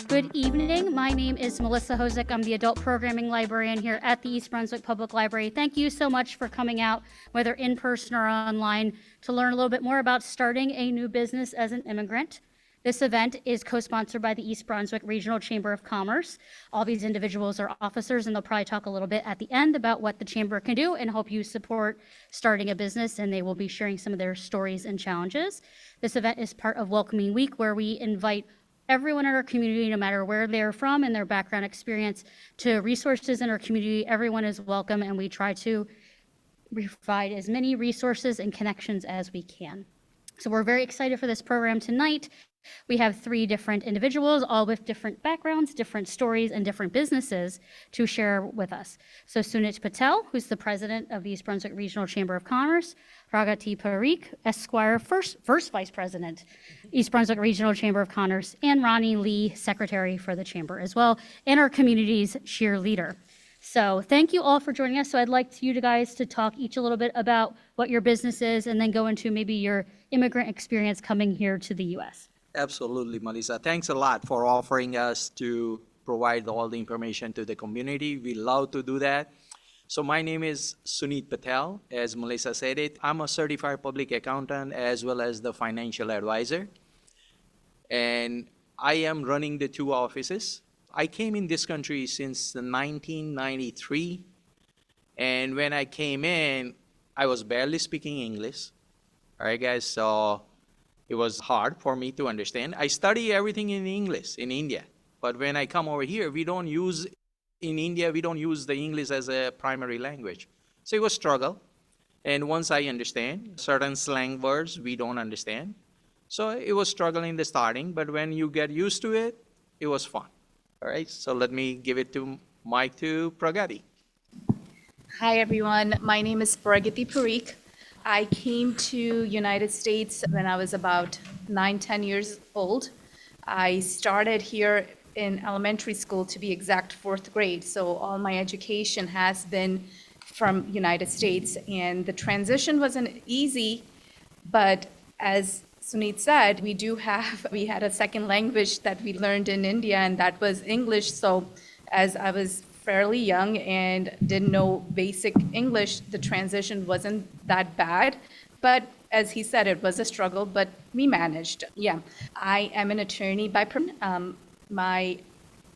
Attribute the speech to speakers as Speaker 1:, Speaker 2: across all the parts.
Speaker 1: Good evening. My name is Melissa Hosick. I'm the adult programming librarian here at the East Brunswick Public Library. Thank you so much for coming out, whether in person or online, to learn a little bit more about starting a new business as an immigrant. This event is co-sponsored by the East Brunswick Regional Chamber of Commerce. All these individuals are officers, and they'll probably talk a little bit at the end about what the chamber can do and help you support starting a business, and they will be sharing some of their stories and challenges. This event is part of Welcoming Week, where we invite everyone in our community, no matter where they're from and their background experience, to resources in our community. Everyone is welcome, and we try to provide as many resources and connections as we can. So we're very excited for this program tonight. We have 3 different individuals, all with different backgrounds, different stories, and different businesses to share with us. So Sunit Patel, who's the president of the East Brunswick Regional Chamber of Commerce, Pragati Parikh, Esquire, first vice president, East Brunswick Regional Chamber of Commerce, and Ronnie Lee, secretary for the chamber as well, and our community's cheerleader. So thank you all for joining us. So I'd like you guys to talk each a little bit about what your business is, and then go into maybe your immigrant experience coming here to the U.S.
Speaker 2: Absolutely, Melissa. Thanks a lot for offering us to provide all the information to the community. We love to do that. So my name is Sunit Patel. As Melissa said it, I'm a certified public accountant as well as the financial advisor. And I am running the 2 offices. I came in this country since 1993. And when I came in, I was barely speaking English. All right, guys, so it was hard for me to understand. I study everything in English in India, but when I come over here, we don't use the English as a primary language. So it was a struggle. And once I understand, certain slang words we don't understand. So it was struggle in the starting, but when you get used to it, it was fun. All right, so let me give it to mic to Pragati.
Speaker 3: Hi, everyone. My name is Pragati Parikh. I came to United States when I was about 9-10 years old. I started here in elementary school, to be exact, 4th grade. So all my education has been from United States, and the transition wasn't easy, but as Sunit said, we had a second language that we learned in India, and that was English. So as I was fairly young and didn't know basic English, the transition wasn't that bad. But as he said, it was a struggle, but we managed. Yeah, I am an attorney by my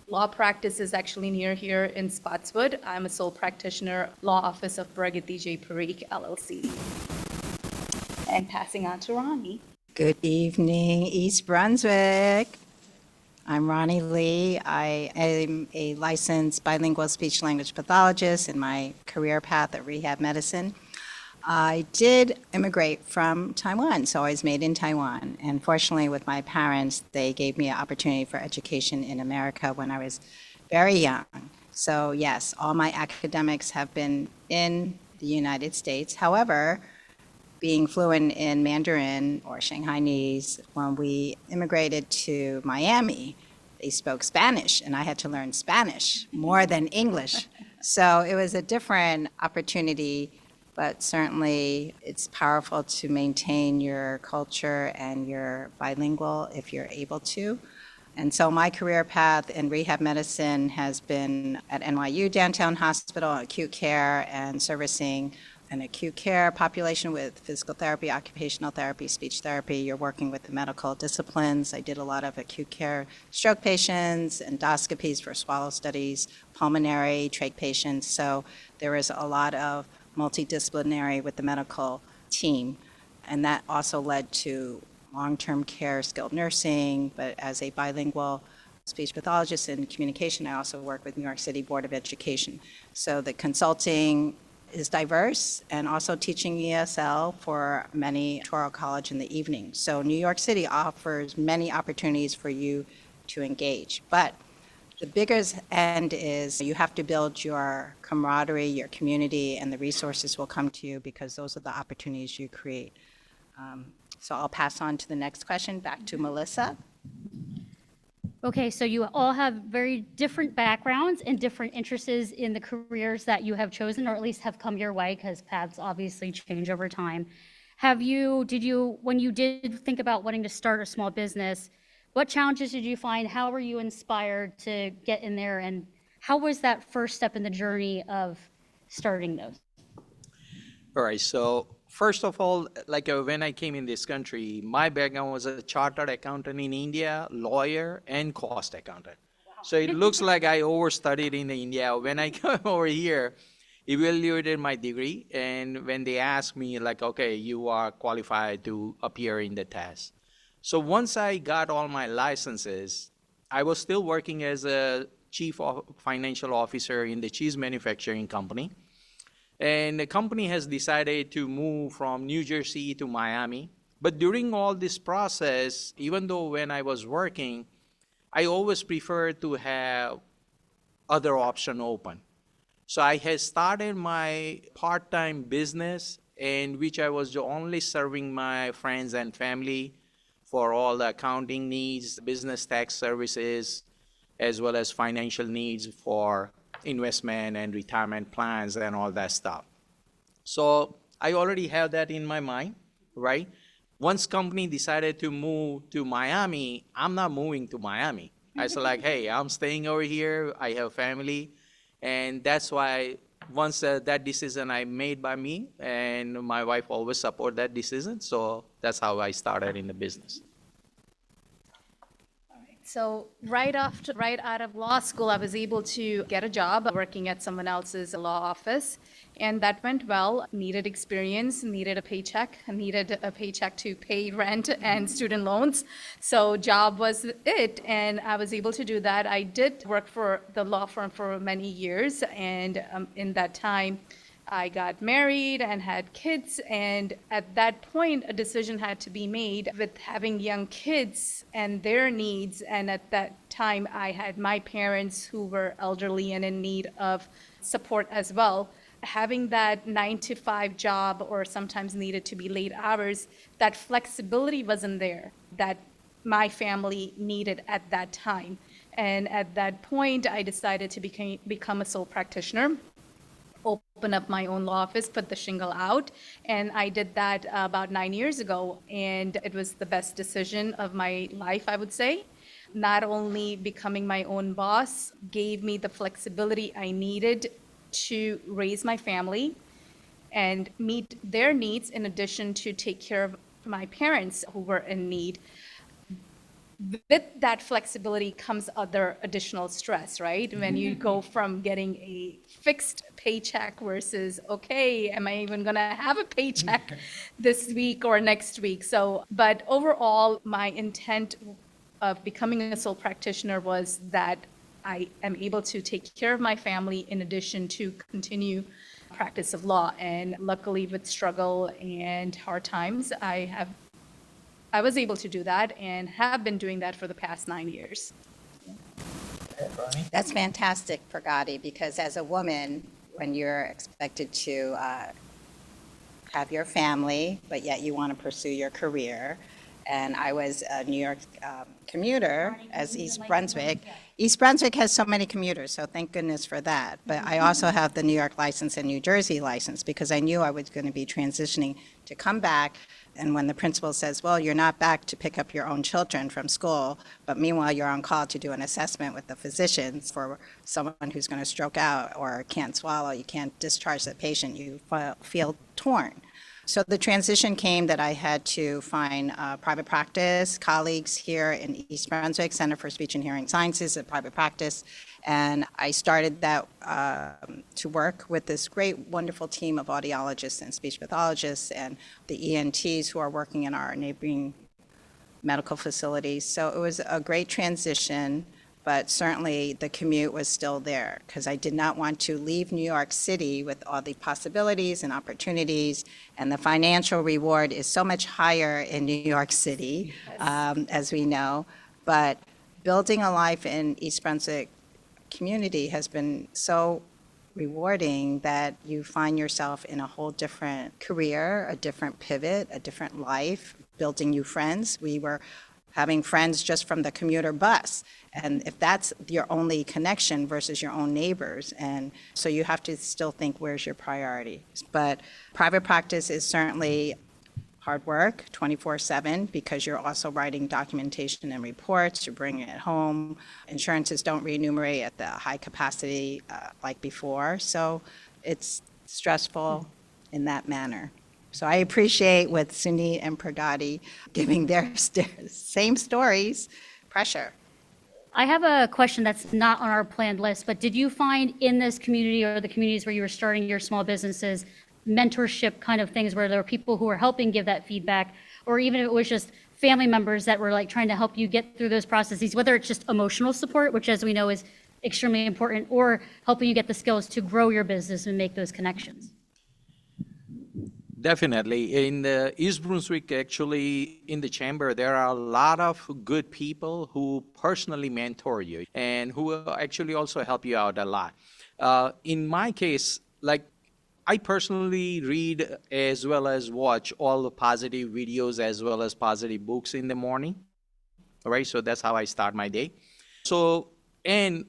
Speaker 3: law practice is actually near here in Spotswood. I'm a sole practitioner, law office of Pragati J Parikh, LLC. And passing on to Ronnie.
Speaker 4: Good evening, East Brunswick. I'm Ronnie Lee. I am a licensed bilingual speech-language pathologist in my career path at Rehab medicine. I did immigrate from Taiwan, so I was made in Taiwan. And fortunately, with my parents, they gave me an opportunity for education in America when I was very young. So yes, all my academics have been in the United States. However, being fluent in Mandarin or Shanghainese, when we immigrated to Miami, they spoke Spanish, and I had to learn Spanish more than English. So it was a different opportunity, but certainly it's powerful to maintain your culture and your bilingual if you're able to. And so my career path in rehab medicine has been at NYU Downtown Hospital, acute care, and servicing an acute care population with physical therapy, occupational therapy, speech therapy. You're working with the medical disciplines. I did a lot of acute care stroke patients, endoscopies for swallow studies, pulmonary, trach patients. So there is a lot of multidisciplinary with the medical team. And that also led to long-term care, skilled nursing, but as a bilingual speech pathologist in communication, I also work with New York City Board of Education. So the consulting is diverse, and also teaching ESL for many Touro College in the evening. So New York City offers many opportunities for you to engage. But the biggest end is you have to build your camaraderie, your community, and the resources will come to you because those are the opportunities you create. So I'll pass on to the next question, back to Melissa.
Speaker 1: Okay, so you all have very different backgrounds and different interests in the careers that you have chosen, or at least have come your way, because paths obviously change over time. When you did think about wanting to start a small business, What challenges did you find? How were you inspired to get in there? And how was that first step in the journey of starting those?
Speaker 2: All right, so first of all, like when I came in this country, my background was a chartered accountant in India, lawyer, and cost accountant. So it looks like I overstudied in India. When I came over here, evaluated my degree, and when they asked me, like, okay, you are qualified to appear in the test. So once I got all my licenses, I was still working as a financial officer in the cheese manufacturing company. And the company has decided to move from New Jersey to Miami. But during all this process, even though when I was working, I always preferred to have other option open. So I had started my part-time business in which I was only serving my friends and family for all the accounting needs, business tax services, as well as financial needs for investment and retirement plans and all that stuff. So I already have that in my mind, right? Once company decided to move to Miami, I'm not moving to Miami. I said like, hey, I'm staying over here. I have family. And that's why once that decision I made by me, and my wife always support that decision. So that's how I started in the business.
Speaker 3: So right out of law school, I was able to get a job working at someone else's law office, and that went well. Needed experience, needed a paycheck to pay rent and student loans. So job was it, and I was able to do that. I did work for the law firm for many years, and in that time, I got married and had kids, and at that point, a decision had to be made with having young kids and their needs. And at that time, I had my parents who were elderly and in need of support as well. Having that 9 to 5 job, or sometimes needed to be late hours, that flexibility wasn't there that my family needed at that time. And at that point, I decided to become a sole practitioner, open up my own law office, put the shingle out, and I did that about 9 years ago, and it was the best decision of my life, I would say. Not only becoming my own boss gave me the flexibility I needed to raise my family and meet their needs, in addition to take care of my parents who were in need. With that flexibility comes other additional stress, right? When you go from getting a fixed paycheck versus, okay, am I even gonna have a paycheck this week or next week? So, but overall, my intent of becoming a sole practitioner was that I am able to take care of my family in addition to continue practice of law. And luckily, with struggle and hard times, I was able to do that and have been doing that for the past 9 years.
Speaker 4: That's fantastic, Pragati, because as a woman, when you're expected to have your family, but yet you want to pursue your career, and I was a New York commuter as East Brunswick. East Brunswick has so many commuters, so thank goodness for that. But I also have the New York license and New Jersey license because I knew I was going to be transitioning to come back. And when the principal says, well, you're not back to pick up your own children from school, but meanwhile you're on call to do an assessment with the physicians for someone who's going to stroke out or can't swallow, you can't discharge the patient, you feel torn. So the transition came that I had to find private practice, colleagues here in East Brunswick, Center for Speech and Hearing Sciences, a private practice, and I started that to work with this great, wonderful team of audiologists and speech pathologists and the ENTs who are working in our neighboring medical facilities. So it was a great transition, but certainly the commute was still there because I did not want to leave New York City with all the possibilities and opportunities, and the financial reward is so much higher in New York City, as we know. But building a life in East Brunswick community has been so rewarding that you find yourself in a whole different career, a different pivot, a different life, building new friends. We were having friends just from the commuter bus. And if that's your only connection versus your own neighbors, and so you have to still think, where's your priority? But private practice is certainly hard work 24/7 because you're also writing documentation and reports, you're bringing it home. Insurances don't remunerate at the high capacity like before, so it's stressful in that manner. So I appreciate with Sunit and Pragati giving their same stories, pressure.
Speaker 1: I have a question that's not on our planned list, but did you find in this community or the communities where you were starting your small businesses, mentorship kind of things where there were people who were helping give that feedback, or even if it was just family members that were like trying to help you get through those processes, whether it's just emotional support, which as we know is extremely important, or helping you get the skills to grow your business and make those connections?
Speaker 2: Definitely. In the East Brunswick, actually, in the chamber, there are a lot of good people who personally mentor you and who will actually also help you out a lot. In my case, like, I personally read as well as watch all the positive videos as well as positive books in the morning. All right, so that's how I start my day. So, and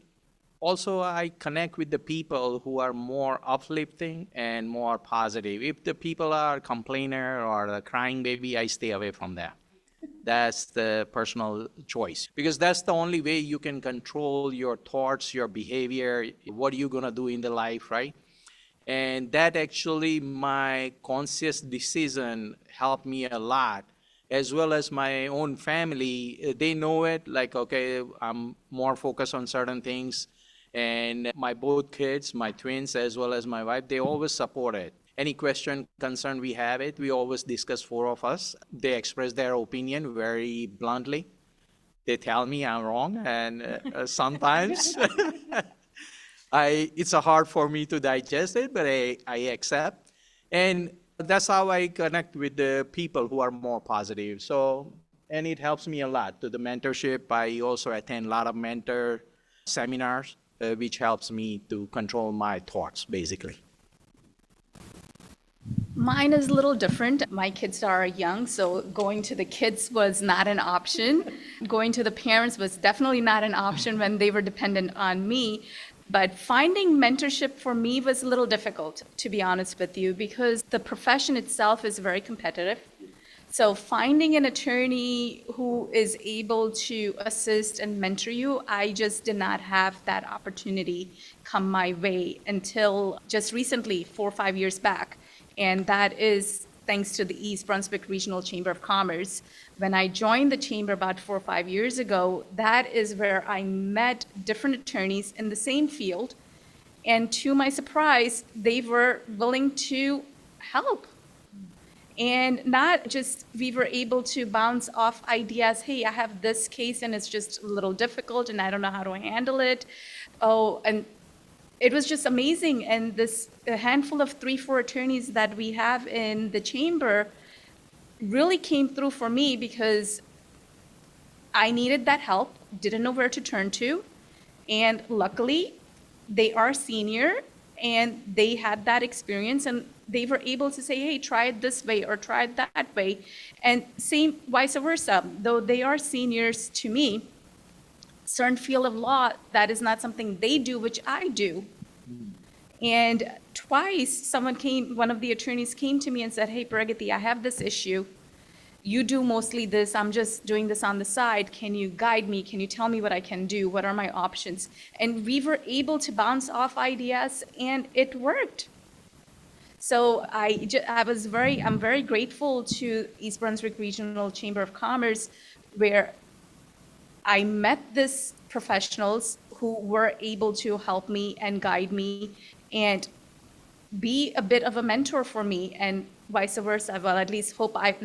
Speaker 2: also I connect with the people who are more uplifting and more positive. If the people are complainer or a crying baby, I stay away from that. That's the personal choice, because that's the only way you can control your thoughts, your behavior, what are you gonna do in the life, right? And that actually, my conscious decision helped me a lot, as well as my own family. They know it, like, okay, I'm more focused on certain things. And my both kids, my twins, as well as my wife, they always support it. Any question, concern we have it, we always discuss, four of us. They express their opinion very bluntly. They tell me I'm wrong, and sometimes it's hard for me to digest it, but I accept. And that's how I connect with the people who are more positive. So, and it helps me a lot to the mentorship. I also attend a lot of mentor seminars, which helps me to control my thoughts, basically.
Speaker 3: Mine is a little different. My kids are young, so going to the kids was not an option. Going to the parents was definitely not an option when they were dependent on me. But finding mentorship for me was a little difficult, to be honest with you, because the profession itself is very competitive. So finding an attorney who is able to assist and mentor you, I just did not have that opportunity come my way until just recently, 4 or 5 years back. And that is thanks to the East Brunswick Regional Chamber of Commerce. When I joined the chamber about 4 or 5 years ago, that is where I met different attorneys in the same field. And to my surprise, they were willing to help. And not just we were able to bounce off ideas, hey, I have this case and it's just a little difficult and I don't know how to handle it. Oh, and it was just amazing. And this a handful of 3-4 attorneys that we have in the chamber really came through for me because I needed that help, didn't know where to turn to. And luckily, they are senior and they had that experience and they were able to say, hey, try it this way or try it that way. And same vice versa, though they are seniors to me, certain field of law, that is not something they do, which I do. And twice one of the attorneys came to me and said, hey, Pragati, I have this issue. You do mostly this, I'm just doing this on the side. Can you guide me? Can you tell me what I can do? What are my options? And we were able to bounce off ideas and it worked. So I'm very grateful to East Brunswick Regional Chamber of Commerce, where I met these professionals who were able to help me and guide me and be a bit of a mentor for me, and vice versa. Well, at least hope I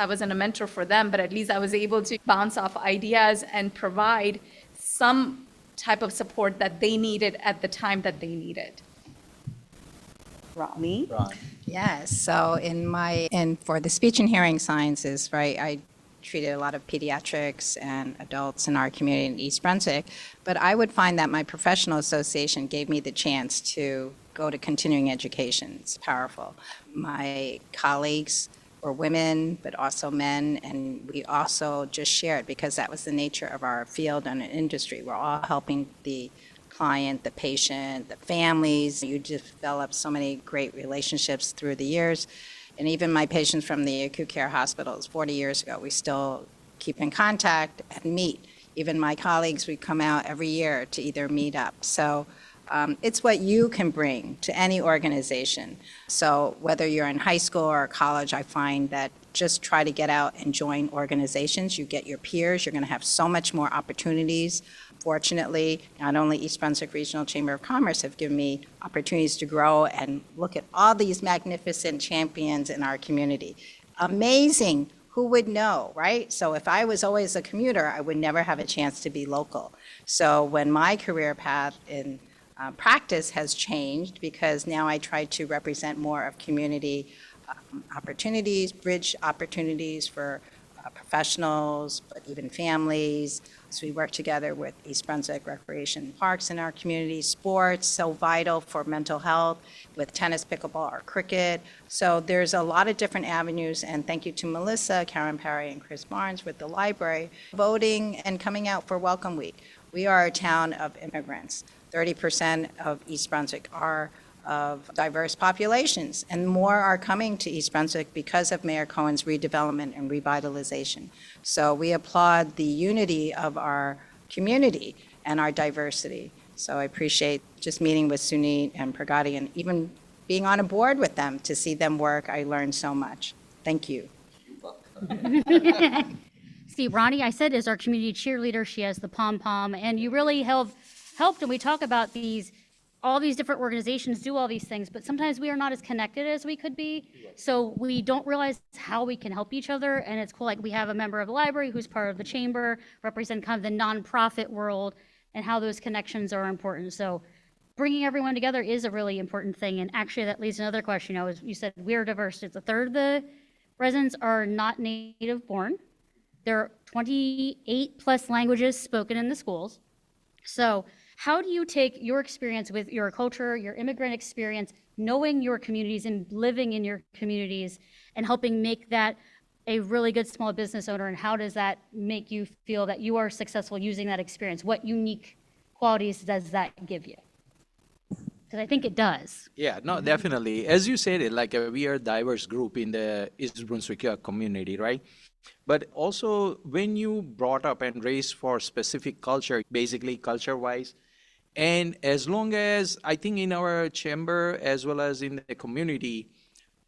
Speaker 3: wasn't a mentor for them, but at least I was able to bounce off ideas and provide some type of support that they needed at the time that they needed. Ronnie?
Speaker 4: Yes, so for the speech and hearing sciences, right, I treated a lot of pediatrics and adults in our community in East Brunswick, but I would find that my professional association gave me the chance to go to continuing education. It's powerful. My colleagues were women, but also men, and we also just shared, because that was the nature of our field and industry. We're all helping the client, the patient, the families. You develop so many great relationships through the years. And even my patients from the acute care hospitals 40 years ago, we still keep in contact and meet. Even my colleagues, we come out every year to either meet up. So it's what you can bring to any organization. So whether you're in high school or college, I find that just try to get out and join organizations. You get your peers. You're going to have so much more opportunities. Fortunately, not only East Brunswick Regional Chamber of Commerce have given me opportunities to grow and look at all these magnificent champions in our community. Amazing. Who would know, right? So if I was always a commuter, I would never have a chance to be local. So when my career path in practice has changed, because now I try to represent more of community opportunities, bridge opportunities for professionals, but even families. So we work together with East Brunswick Recreation Parks in our community, sports, so vital for mental health, with tennis, pickleball, or cricket. So there's a lot of different avenues, and thank you to Melissa, Karen Perry, and Chris Barnes with the library, voting and coming out for Welcome Week. We are a town of immigrants. 30% of East Brunswick are of diverse populations, and more are coming to East Brunswick because of Mayor Cohen's redevelopment and revitalization. So we applaud the unity of our community and our diversity. So I appreciate just meeting with Sunit and Pragati and even being on a board with them to see them work. I learned so much. Thank you.
Speaker 1: See, Ronnie, I said, is our community cheerleader. She has the pom-pom, and you really helped, and we talk about all these different organizations do all these things, but sometimes we are not as connected as we could be. So we don't realize how we can help each other. And it's cool, like we have a member of the library who's part of the chamber, represent kind of the nonprofit world and how those connections are important. So bringing everyone together is a really important thing. And actually that leads to another question. You said we're diverse. It's a third of the residents are not native born. There are 28 plus languages spoken in the schools. So how do you take your experience with your culture, your immigrant experience, knowing your communities and living in your communities and helping make that a really good small business owner? And how does that make you feel that you are successful using that experience? What unique qualities does that give you? Because I think it does.
Speaker 2: Yeah, no, definitely. As you said it, like we are a diverse group in the East Brunswick community, right? But also when you brought up and raised for specific culture, basically culture-wise, and as long as I think in our chamber as well as in the community,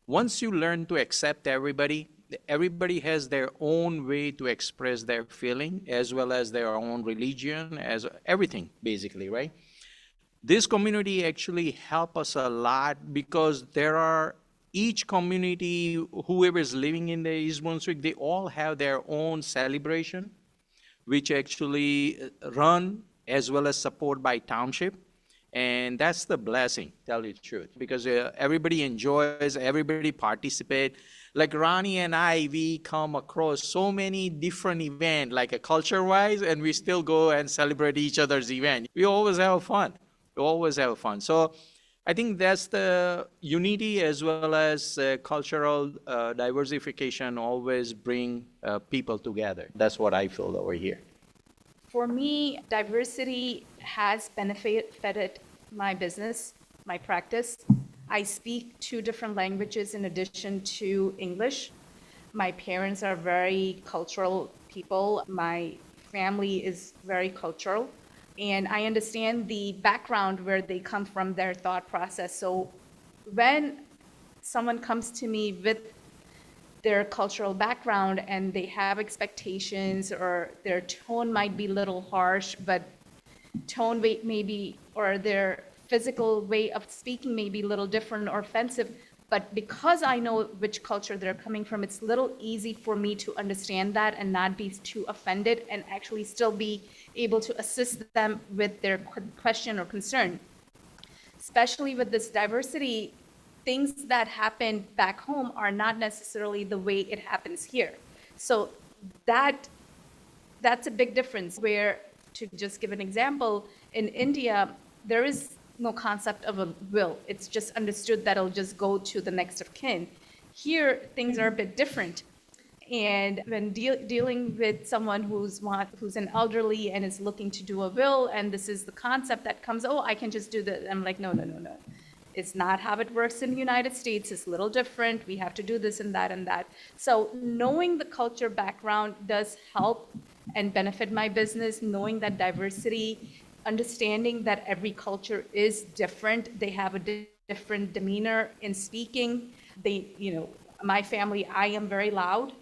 Speaker 2: once you learn to accept everybody, everybody has their own way to express their feeling as well as their own religion, as everything basically, right? This community actually help us a lot because there are each community, whoever is living in the East Brunswick, they all have their own celebration, which actually run as well as support by township. And that's the blessing, tell you the truth, because everybody enjoys, everybody participate. Like Ronnie and I, we come across so many different events, like a culture-wise, and we still go and celebrate each other's event. We always have fun. We always have fun. So I think that's the unity as well as cultural diversification always bring people together. That's what I feel over here.
Speaker 3: For me, diversity has benefited my business, my practice. I speak 2 different languages in addition to English. My parents are very cultural people. My family is very cultural. And I understand the background where they come from, their thought process. So when someone comes to me with their cultural background and they have expectations, or their tone might be a little harsh, but tone weight may be, or their physical way of speaking may be a little different or offensive, but because I know which culture they're coming from, it's a little easy for me to understand that and not be too offended and actually still be able to assist them with their question or concern. Especially with this diversity, things that happen back home are not necessarily the way it happens here. So that's a big difference, where, to just give an example, in India, there is no concept of a will. It's just understood that it'll just go to the next of kin. Here, things are a bit different. And when dealing with someone who's an elderly and is looking to do a will, and this is the concept that comes, oh, I can just do that. I'm like, no. It's not how it works in the United States. It's a little different. We have to do this and that and that. So knowing the culture background does help and benefit my business, knowing that diversity, understanding that every culture is different. They have a different demeanor in speaking. My family, I am very loud.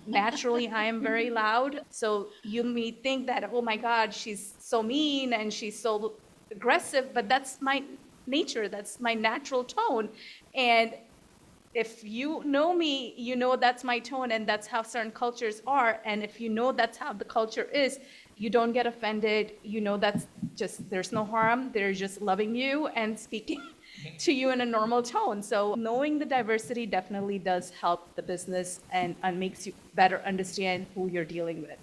Speaker 3: Naturally, I am very loud. So you may think that, oh my God, she's so mean and she's so aggressive, but that's my nature. That's my natural tone. And if you know me, you know that's my tone and that's how certain cultures are. And if you know that's how the culture is, you don't get offended. You know that's just, there's no harm. They're just loving you and speaking to you in a normal tone. So knowing the diversity definitely does help the business and makes you better understand who you're dealing with.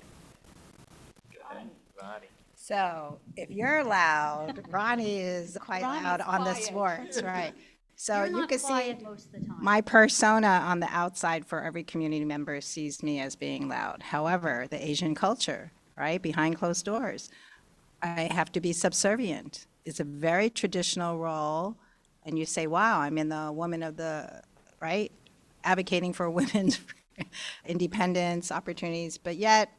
Speaker 2: Ronnie.
Speaker 4: So if you're loud, Ronnie is quite
Speaker 1: Ronnie's
Speaker 4: loud on the
Speaker 1: quiet.
Speaker 4: sports, right? So
Speaker 1: You're
Speaker 4: you
Speaker 1: not
Speaker 4: can see
Speaker 1: quiet most of the time.
Speaker 4: my persona on the outside for every community member sees me as being loud. However, the Asian culture, right, behind closed doors, I have to be subservient. It's a very traditional role. And you say, wow, I'm in the woman of the, right, advocating for women's independence, opportunities, but yet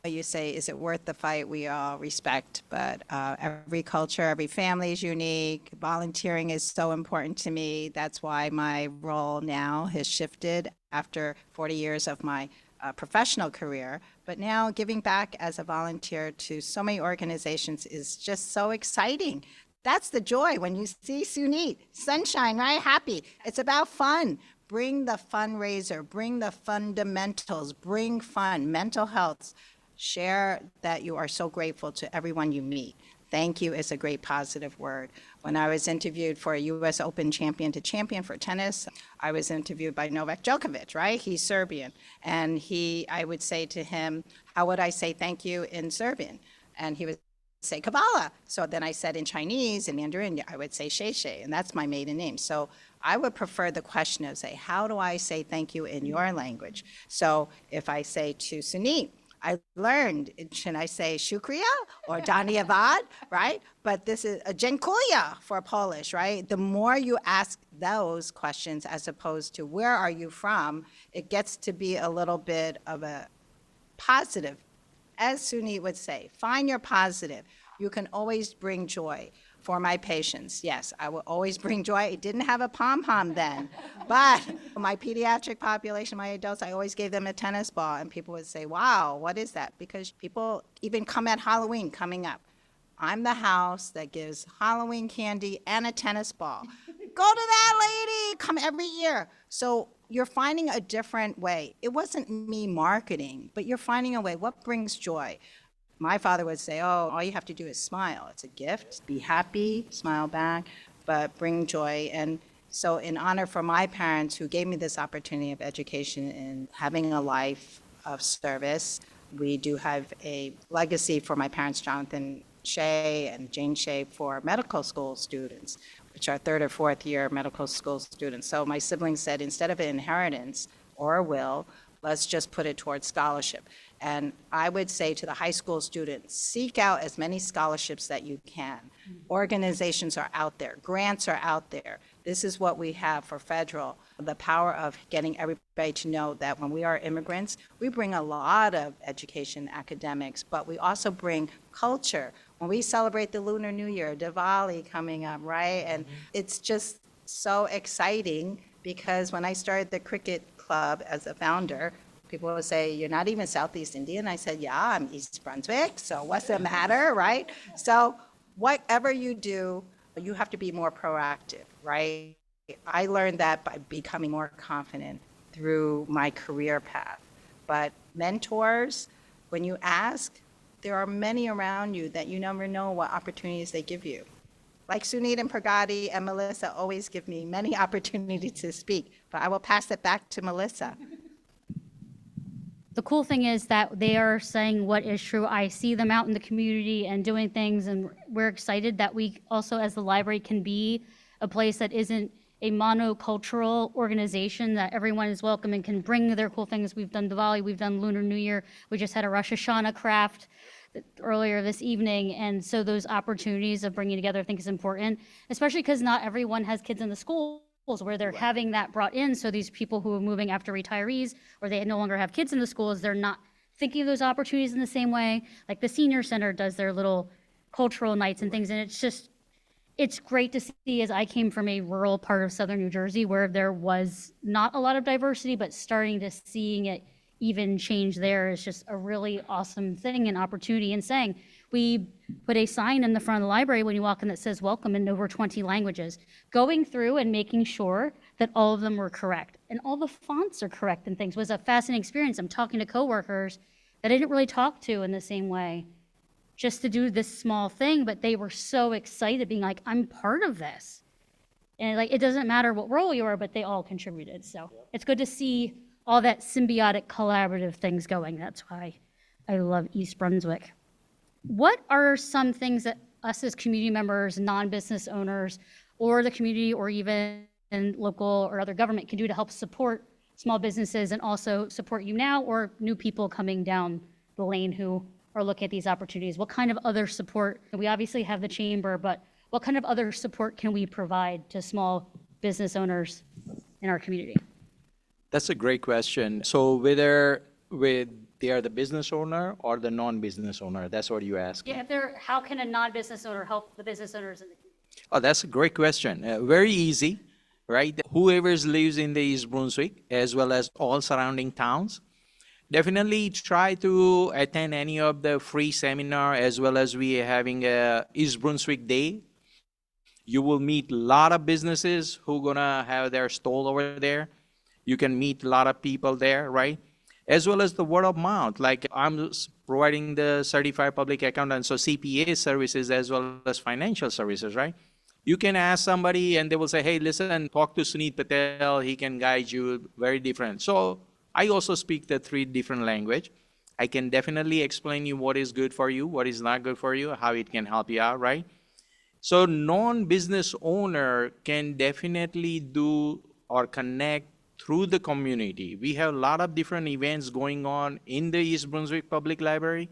Speaker 4: you say, is it worth the fight? We all respect, but every culture, every family is unique. Volunteering is so important to me. That's why my role now has shifted after 40 years of my professional career. But now giving back as a volunteer to so many organizations is just so exciting. That's the joy when you see Sunit, sunshine, right? Happy. It's about fun. Bring the fundraiser, bring the fundamentals, bring fun, mental health. Share that you are so grateful to everyone you meet. Thank you is a great positive word. When I was interviewed for a U.S. Open champion to champion for tennis, I was interviewed by Novak Djokovic, right? He's Serbian. And I would say to him, how would I say thank you in Serbian? And he would say Kabbalah. So then I said in Chinese and Mandarin, I would say Shay Shay, and that's my maiden name. So I would prefer the question of say, how do I say thank you in your language? So if I say to Sunit, I learned, should I say shukriya or danyavad, right? But this is a dziękuję for Polish, right? The more you ask those questions as opposed to where are you from, it gets to be a little bit of a positive. As Sunit would say, find your positive. You can always bring joy. For my patients, yes, I will always bring joy. It didn't have a pom-pom then, but my pediatric population, my adults, I always gave them a tennis ball, and people would say, wow, what is that? Because people even come at Halloween coming up. I'm the house that gives Halloween candy and a tennis ball. Go to that lady, come every year. So you're finding a different way. It wasn't me marketing, but you're finding a way. What brings joy? My father would say, oh, all you have to do is smile. It's a gift. Be happy, smile back, but bring joy. And so in honor for my parents who gave me this opportunity of education and having a life of service, we do have a legacy for my parents, Jonathan Hsieh and Jane Hsieh, for medical school students, which are third or fourth year medical school students. So my siblings said, instead of an inheritance or a will, let's just put it towards scholarship. And I would say to the high school students, seek out as many scholarships that you can. Organizations are out there, grants are out there. This is what we have for federal, the power of getting everybody to know that when we are immigrants, we bring a lot of education, academics, but we also bring culture. When we celebrate the Lunar New Year, Diwali coming up, right? And it's just so exciting because when I started the cricket club as a founder, people would say, you're not even Southeast Indian. I said, yeah, I'm East Brunswick, so what's the matter, right? So whatever you do, you have to be more proactive, right? I learned that by becoming more confident through my career path. But mentors, when you ask, there are many around you that you never know what opportunities they give you. Like Sunit and Pragati and Melissa always give me many opportunities to speak, but I will pass it back to Melissa.
Speaker 1: The cool thing is that they are saying what is true. I see them out in the community and doing things, and we're excited that we also, as the library, can be a place that isn't a monocultural organization, that everyone is welcome and can bring their cool things. We've done Diwali, we've done Lunar New Year, we just had a Rosh Hashanah craft earlier this evening. And so those opportunities of bringing together, I think, is important, especially because not everyone has kids in the schools where they're having that brought in. So these people who are moving after retirees, or they no longer have kids in the schools, they're not thinking of those opportunities in the same way. Like the senior center does their little cultural nights and things. And it's great to see, as I came from a rural part of southern New Jersey where there was not a lot of diversity, but starting to seeing it even change there is just a really awesome thing and opportunity. And saying, we put a sign in the front of the library when you walk in that says welcome in over 20 languages. Going through and making sure that all of them were correct and all the fonts are correct and things was a fascinating experience. I'm talking to coworkers that I didn't really talk to in the same way, just to do this small thing, but they were so excited, being like, I'm part of this. And like, it doesn't matter what role you are, but they all contributed. So it's good to see all that symbiotic, collaborative things going. That's why I love East Brunswick. What are some things that us as community members, non-business owners, or the community, or even local or other government can do to help support small businesses and also support you now or new people coming down the lane who are looking at these opportunities? What kind of other support? We obviously have the chamber, but what kind of other support can we provide to small business owners in our community?
Speaker 2: That's a great question. So whether they are the business owner or the non-business owner, that's what you ask.
Speaker 1: Yeah, how can a non-business owner help the business owners in the community?
Speaker 2: Oh, that's a great question. Very easy, right? Whoever lives in the East Brunswick, as well as all surrounding towns, definitely try to attend any of the free seminar, as well as we are having a East Brunswick Day. You will meet a lot of businesses who gonna have their stall over there. You can meet a lot of people there, right? As well as the word of mouth. Like I'm providing the certified public accountant, so CPA services as well as financial services, right? You can ask somebody and they will say, hey, listen, talk to Sunit Patel. He can guide you. Very different. So I also speak the 3 different language. I can definitely explain you what is good for you, what is not good for you, how it can help you out, right? So non-business owner can definitely do or connect through the community. We have a lot of different events going on in the East Brunswick Public Library,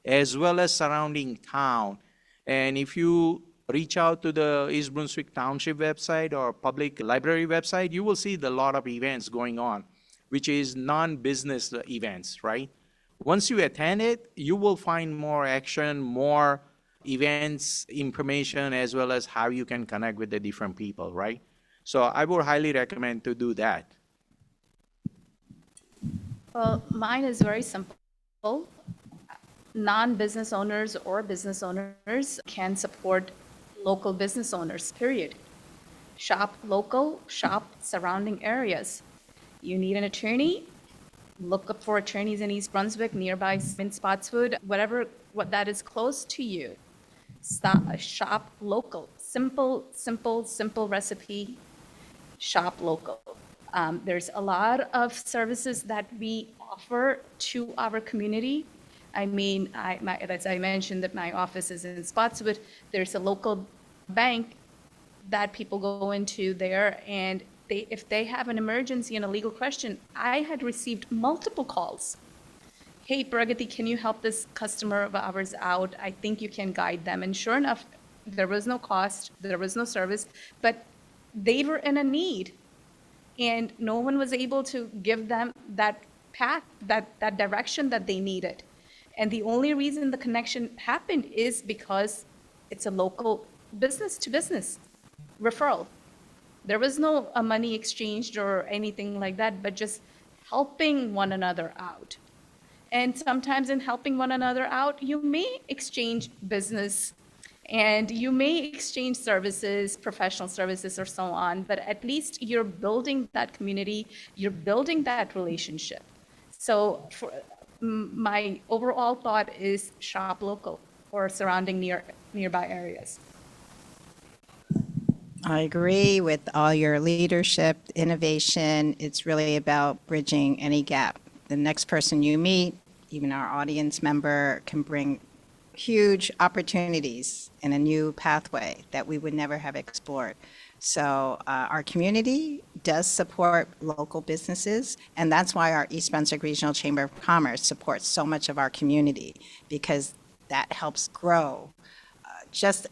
Speaker 2: as well as surrounding town. And if you reach out to the East Brunswick Township website or public library website, you will see a lot of events going on, which is non-business events, right? Once you attend it, you will find more action, more events, information, as well as how you can connect with the different people, right? So I would highly recommend to do that.
Speaker 3: Well, mine is very simple. Non-business owners or business owners can support local business owners, period. Shop local, shop surrounding areas. You need an attorney, look up for attorneys in East Brunswick, nearby in Spotswood, what that is close to you. Shop local. Simple recipe. Shop local. There's a lot of services that we offer to our community. I mean, as I mentioned that my office is in Spotswood, there's a local bank that people go into there, and if they have an emergency and a legal question, I had received multiple calls. Hey, Pragati, can you help this customer of ours out? I think you can guide them. And sure enough, there was no cost, there was no service, but they were in a need. And no one was able to give them that path, that direction that they needed. And the only reason the connection happened is because it's a local business to business referral. There was no money exchanged or anything like that, but just helping one another out. And sometimes in helping one another out, you may exchange business and you may exchange services, professional services or so on, but at least you're building that community, you're building that relationship. So my overall thought is shop local or surrounding nearby areas.
Speaker 4: I agree with all your leadership, innovation. It's really about bridging any gap. The next person you meet, even our audience member, can bring huge opportunities in a new pathway that we would never have explored. So our community does support local businesses, and that's why our East Brunswick Regional Chamber of Commerce supports so much of our community, because that helps grow. Just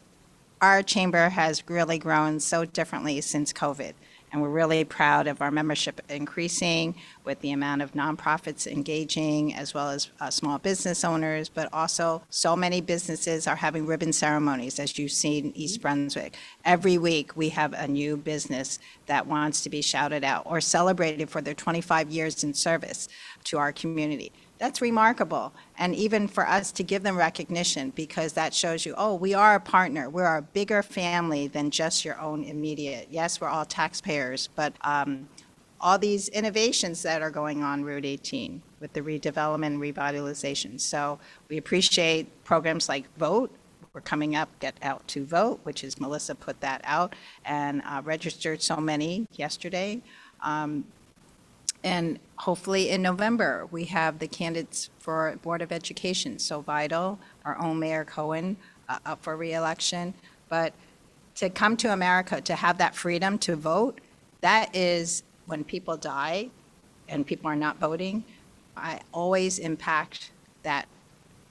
Speaker 4: our chamber has really grown so differently since COVID. And we're really proud of our membership increasing with the amount of nonprofits engaging, as well as small business owners, but also so many businesses are having ribbon ceremonies, as you've seen in East Brunswick. Every week, we have a new business that wants to be shouted out or celebrated for their 25 years in service to our community. That's remarkable. And even for us to give them recognition, because that shows you, oh, we are a partner. We're a bigger family than just your own immediate. Yes, we're all taxpayers, but all these innovations that are going on Route 18 with the redevelopment and revitalization. So we appreciate programs like Vote. We're coming up, Get Out to Vote, which is Melissa put that out and registered so many yesterday. And hopefully in November, we have the candidates for Board of Education, so vital, our own Mayor Cohen up for reelection. But to come to America, to have that freedom to vote, that is when people die and people are not voting, I always impact that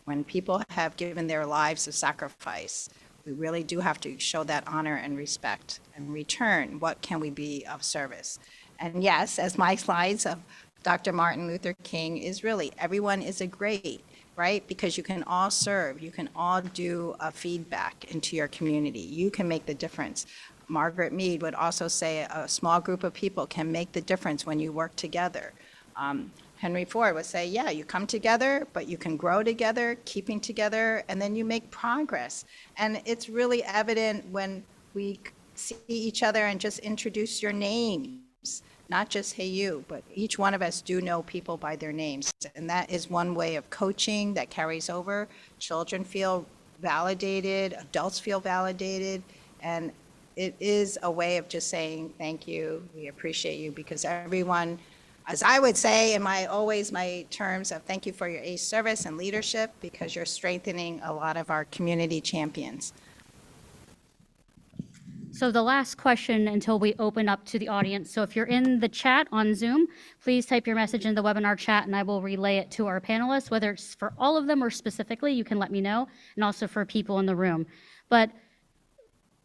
Speaker 4: when people have given their lives of sacrifice, we really do have to show that honor and respect. And return, what can we be of service? And yes, as my slides of Dr. Martin Luther King is really, everyone is a great, right? Because you can all serve, you can all do a feedback into your community. You can make the difference. Margaret Mead would also say a small group of people can make the difference when you work together. Henry Ford would say, yeah, you come together, but you can grow together, keeping together, and then you make progress. And it's really evident when we see each other and just introduce your names, not just hey you, but each one of us do know people by their names. And that is one way of coaching that carries over. Children feel validated, adults feel validated, and it is a way of just saying thank you, we appreciate you, because everyone, as I would say in my terms of thank you for your ACE service and leadership, because you're strengthening a lot of our community champions.
Speaker 1: So the last question until we open up to the audience. So if you're in the chat on Zoom, please type your message in the webinar chat and I will relay it to our panelists, whether it's for all of them or specifically, you can let me know, and also for people in the room. But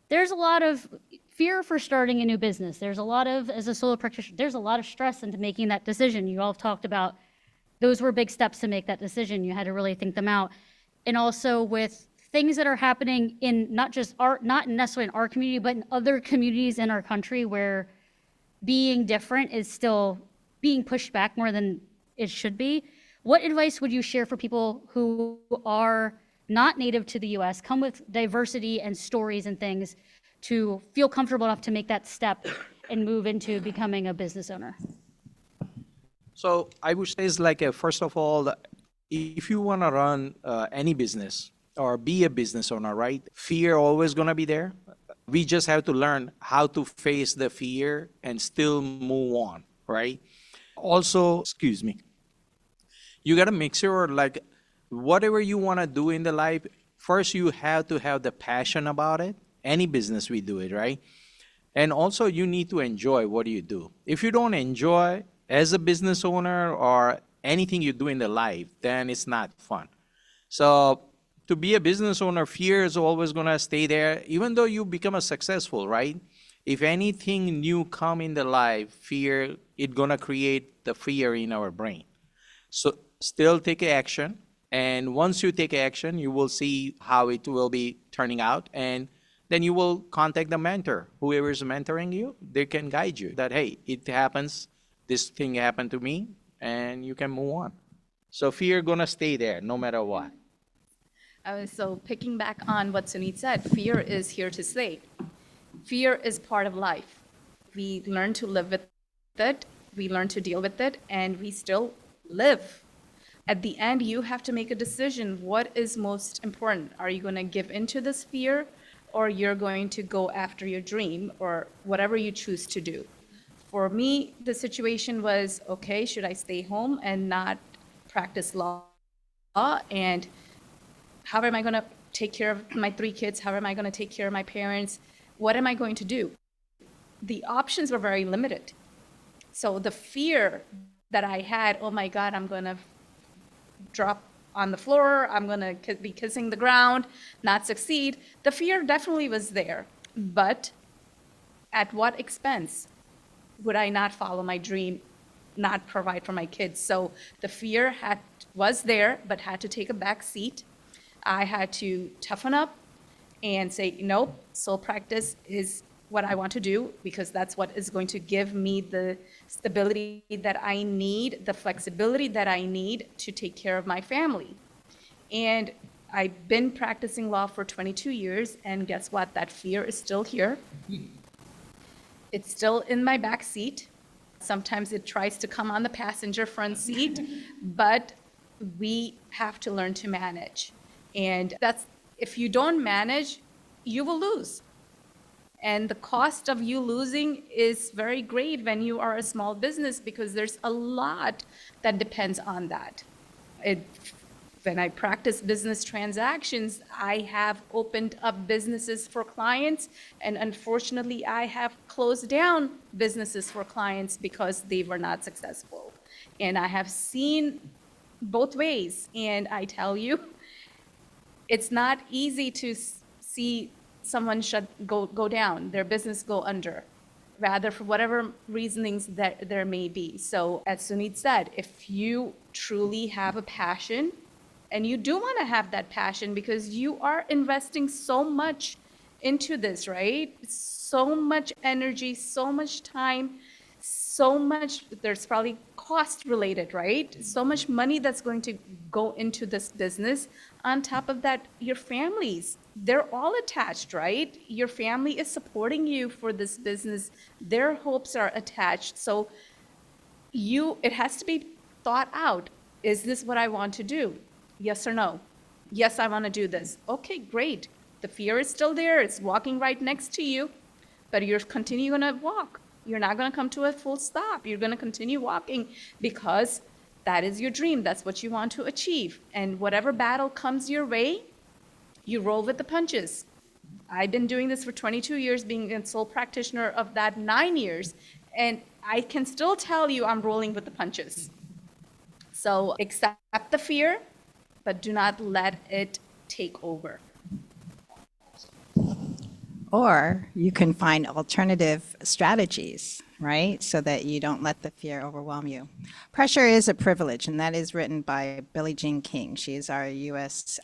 Speaker 1: there's a lot of fear for starting a new business. There's a lot of, as a solo practitioner, there's a lot of stress into making that decision. You all have talked about those were big steps to make that decision. You had to really think them out. And also with things that are happening in not necessarily in our community, but in other communities in our country where being different is still being pushed back more than it should be. What advice would you share for people who are not native to the US, come with diversity and stories and things to feel comfortable enough to make that step and move into becoming a business owner?
Speaker 2: So I would say it's like, first of all, if you want to run any business or be a business owner, right? Fear always going to be there. We just have to learn how to face the fear and still move on, right? Also, you got to make sure like whatever you want to do in the life, first you have to have the passion about it. Any business we do it, right? And also you need to enjoy what you do. If you don't enjoy as a business owner or anything you do in the life, then it's not fun. So to be a business owner, fear is always going to stay there, even though you become a successful, right? If anything new come in the life, fear, it's going to create the fear in our brain. So still take action. And once you take action, you will see how it will be turning out. And then you will contact the mentor. Whoever is mentoring you, they can guide you that, hey, it happens, this thing happened to me, and you can move on. So fear going to stay there no matter what.
Speaker 3: So picking back on what Sunit said, fear is here to stay. Fear is part of life. We learn to live with it, we learn to deal with it, and we still live. At the end, you have to make a decision. What is most important? Are you going to give into this fear, or you're going to go after your dream, or whatever you choose to do? For me, the situation was, okay, should I stay home and not practice law? And how am I going to take care of my 3 kids? How am I going to take care of my parents? What am I going to do? The options were very limited. So the fear that I had, oh my God, I'm going to drop on the floor, I'm going to be kissing the ground, not succeed. The fear definitely was there. But at what expense would I not follow my dream, not provide for my kids? So the fear was there, but had to take a back seat. I had to toughen up and say, nope, sole practice is what I want to do, because that's what is going to give me the stability that I need, the flexibility that I need to take care of my family. And I've been practicing law for 22 years, and guess what? That fear is still here. It's still in my back seat. Sometimes it tries to come on the passenger front seat, but we have to learn to manage. And that's, if you don't manage, you will lose. And the cost of you losing is very great when you are a small business, because there's a lot that depends on that. When I practice business transactions, I have opened up businesses for clients, and unfortunately, I have closed down businesses for clients because they were not successful. And I have seen both ways, and I tell you, it's not easy to see someone go down, their business go under, rather for whatever reasonings that there may be. So as Sunit said, if you truly have a passion, and you do want to have that passion because you are investing so much into this, right? So much energy, so much time, so much, there's probably cost related, right? So much money that's going to go into this business. On top of that, your families, they're all attached, right? Your family is supporting you for this business. Their hopes are attached. So it has to be thought out. Is this what I want to do? Yes or no? Yes, I want to do this. Okay, great. The fear is still there. It's walking right next to you, but you're continuing to walk. You're not going to come to a full stop. You're going to continue walking because that is your dream. That's what you want to achieve. And whatever battle comes your way, you roll with the punches. I've been doing this for 22 years, being a sole practitioner of that 9 years, and I can still tell you I'm rolling with the punches. So accept the fear, but do not let it take over.
Speaker 4: Or you can find alternative strategies, right? So that you don't let the fear overwhelm you. Pressure is a privilege, and that is written by Billie Jean King. She is our U.S.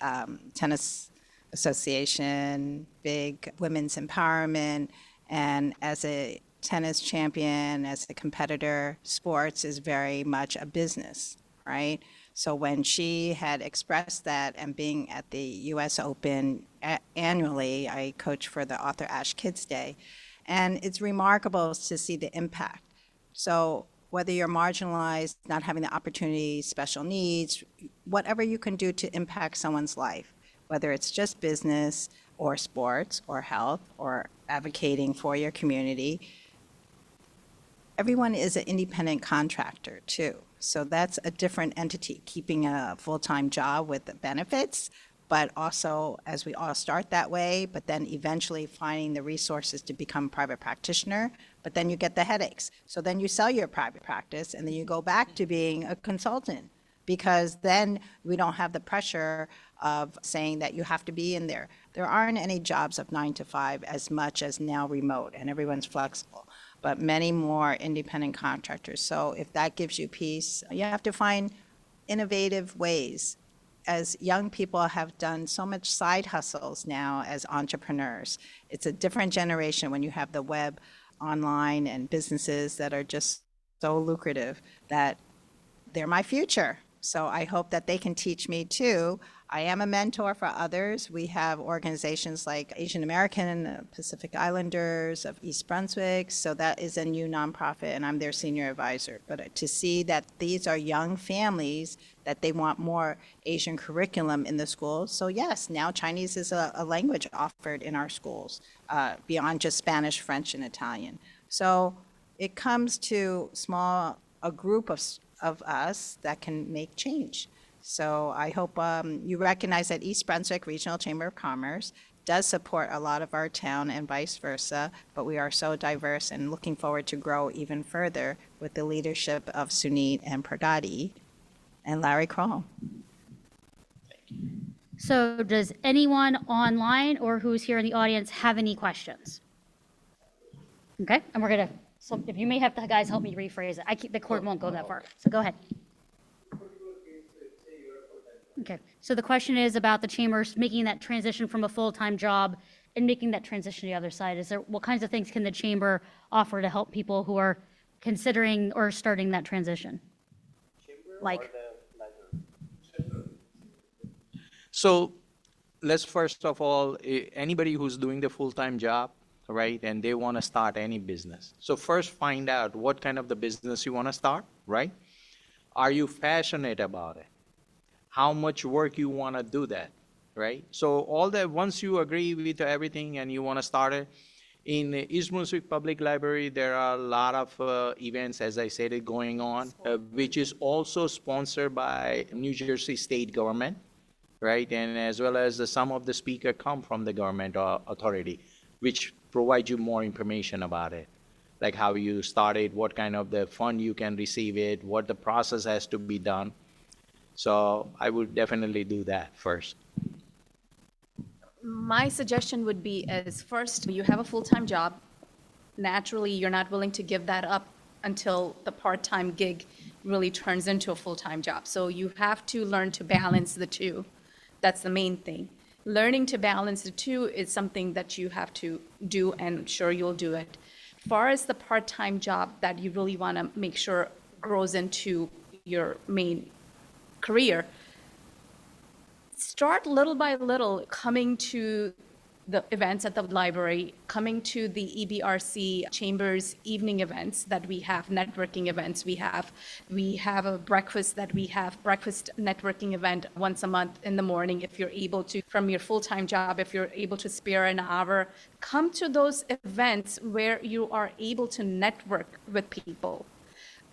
Speaker 4: Tennis Association, big women's empowerment, and as a tennis champion, as a competitor, sports is very much a business, right? So when she had expressed that, and being at the U.S. Open annually, I coach for the Arthur Ashe Kids Day, and it's remarkable to see the impact. So whether you're marginalized, not having the opportunity, special needs, whatever you can do to impact someone's life, whether it's just business or sports or health or advocating for your community, everyone is an independent contractor too. So that's a different entity, keeping a full-time job with the benefits, but also as we all start that way, but then eventually finding the resources to become a private practitioner, but then you get the headaches. So then you sell your private practice and then you go back to being a consultant, because then we don't have the pressure of saying that you have to be in there. There aren't any jobs of 9 to 5 as much as now remote, and everyone's flexible, but many more independent contractors. So if that gives you peace, you have to find innovative ways. As young people have done so much side hustles now as entrepreneurs, it's a different generation when you have the web, online, and businesses that are just so lucrative that they're my future. So I hope that they can teach me too. I am a mentor for others. We have organizations like Asian American, Pacific Islanders of East Brunswick. So that is a new nonprofit, and I'm their senior advisor. But to see that these are young families, that they want more Asian curriculum in the schools. So yes, now Chinese is a language offered in our schools, beyond just Spanish, French, and Italian. So it comes to a group of us that can make change. So I hope you recognize that East Brunswick Regional Chamber of Commerce does support a lot of our town and vice versa, but we are so diverse and looking forward to grow even further with the leadership of Sunit and Pragati and Larry Kroll.
Speaker 1: So does anyone online or who's here in the audience have any questions? Okay, and we're gonna, so if you may have to, guys, help me rephrase it. The cord won't go that far, so go ahead. Okay, so the question is about the chambers making that transition from a full-time job and making that transition to the other side. What kinds of things can the chamber offer to help people who are considering or starting that transition? Like,
Speaker 2: So let's first of all, anybody who's doing the full-time job, right, and they want to start any business. So first find out what kind of the business you want to start, right? Are you passionate about it? How much work you want to do that, right? So all that, once you agree with everything and you want to start it, in the East Brunswick Public Library, there are a lot of events, as I said, going on, which is also sponsored by New Jersey state government, right? And as well as some of the speakers come from the government authority, which provide you more information about it, like how you started, what kind of the fund you can receive it, what the process has to be done. So I would definitely do that first.
Speaker 3: My suggestion would be as first, you have a full-time job. Naturally, you're not willing to give that up until the part-time gig really turns into a full-time job. So you have to learn to balance the two. That's the main thing. Learning to balance the two is something that you have to do, and I'm sure you'll do it. As far as the part-time job that you really want to make sure grows into your main career, start little by little coming to the events at the library, coming to the EBRC Chambers evening events that we have, networking events we have. We have a breakfast breakfast networking event once a month in the morning. If you're able to, from your full-time job, if you're able to spare an hour, come to those events where you are able to network with people.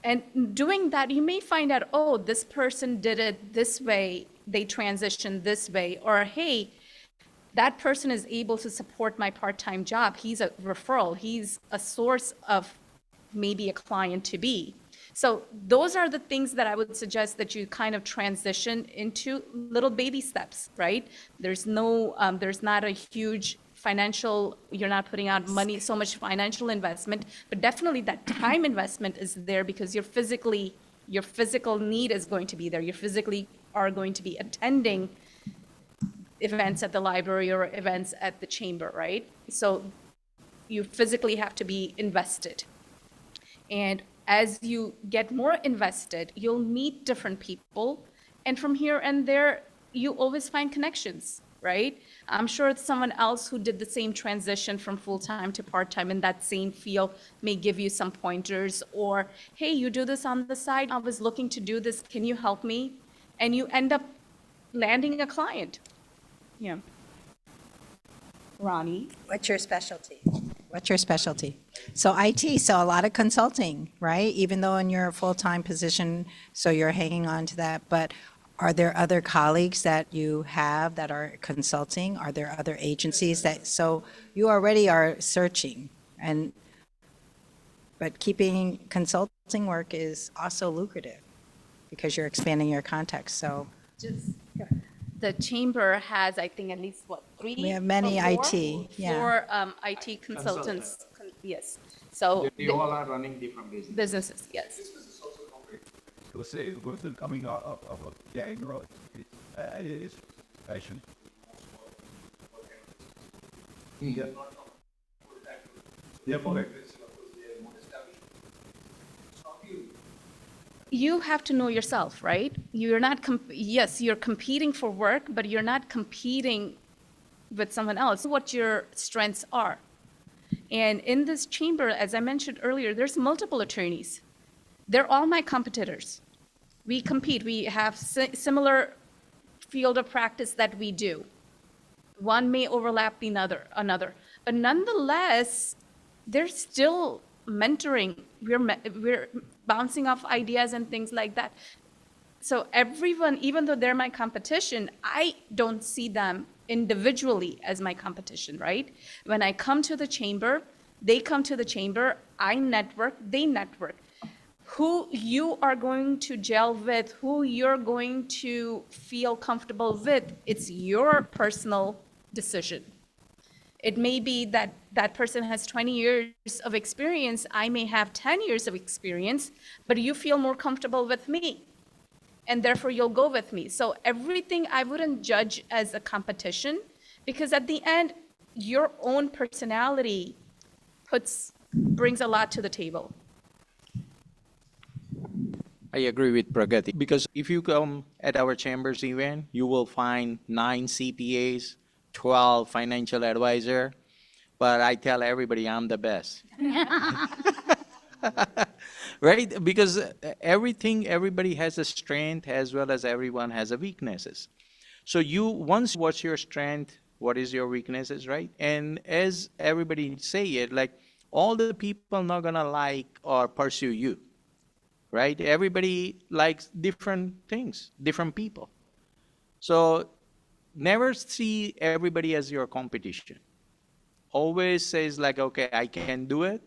Speaker 3: And doing that, you may find out, oh, this person did it this way, they transitioned this way, or hey, that person is able to support my part-time job. He's a referral. He's a source of maybe a client to be. So those are the things that I would suggest that you kind of transition into little baby steps, right? There's not a huge financial, you're not putting out money, so much financial investment, but definitely that time investment is there because your physical need is going to be there. You physically are going to be attending events at the library or events at the chamber, right? So you physically have to be invested. And as you get more invested, you'll meet different people. And from here and there, you always find connections, right? I'm sure it's someone else who did the same transition from full-time to part-time in that same field may give you some pointers, or, hey, you do this on the side. I was looking to do this. Can you help me? And you end up landing a client. Yeah. Ronnie?
Speaker 4: What's your specialty? What's your specialty? So IT, so a lot of consulting, right? Even though in your full-time position, so you're hanging on to that. But are there other colleagues that you have that are consulting? Are there other agencies that, so you already are searching, but keeping consulting work is also lucrative because you're expanding your contacts, so.
Speaker 3: The chamber has, I think, at least, three?
Speaker 4: We have many
Speaker 3: or four?
Speaker 4: IT, yeah.
Speaker 3: Four IT consultants, yes. So
Speaker 2: They all are running different
Speaker 3: businesses, yes.
Speaker 5: With the coming of a gang, it is passion. Yeah. Yeah, boy.
Speaker 3: You have to know yourself, right? You're not, yes, you're competing for work, but you're not competing with someone else. What your strengths are. And in this chamber, as I mentioned earlier, there's multiple attorneys. They're all my competitors. We compete. We have similar field of practice that we do. One may overlap the another. But nonetheless, they're still mentoring. We're bouncing off ideas and things like that. So everyone, even though they're my competition, I don't see them individually as my competition, right? When I come to the chamber, they come to the chamber, I network, they network. who you are going to gel with, who you're going to feel comfortable with, it's your personal decision. It may be that that person has 20 years of experience, I may have 10 years of experience, but you feel more comfortable with me, and therefore you'll go with me. So everything I wouldn't judge as a competition, because at the end, your own personality brings a lot to the table.
Speaker 2: I agree with Pragati because if you come at our chambers event, you will find 9 CPAs, 12 financial advisor, but I tell everybody I'm the best. Right? Because everybody has a strength as well as everyone has a weaknesses. So what's your strength, what is your weaknesses, right? And as everybody say it, like all the people not gonna like or pursue you, right? Everybody likes different things, different people. So never see everybody as your competition. Always says like, okay, I can do it.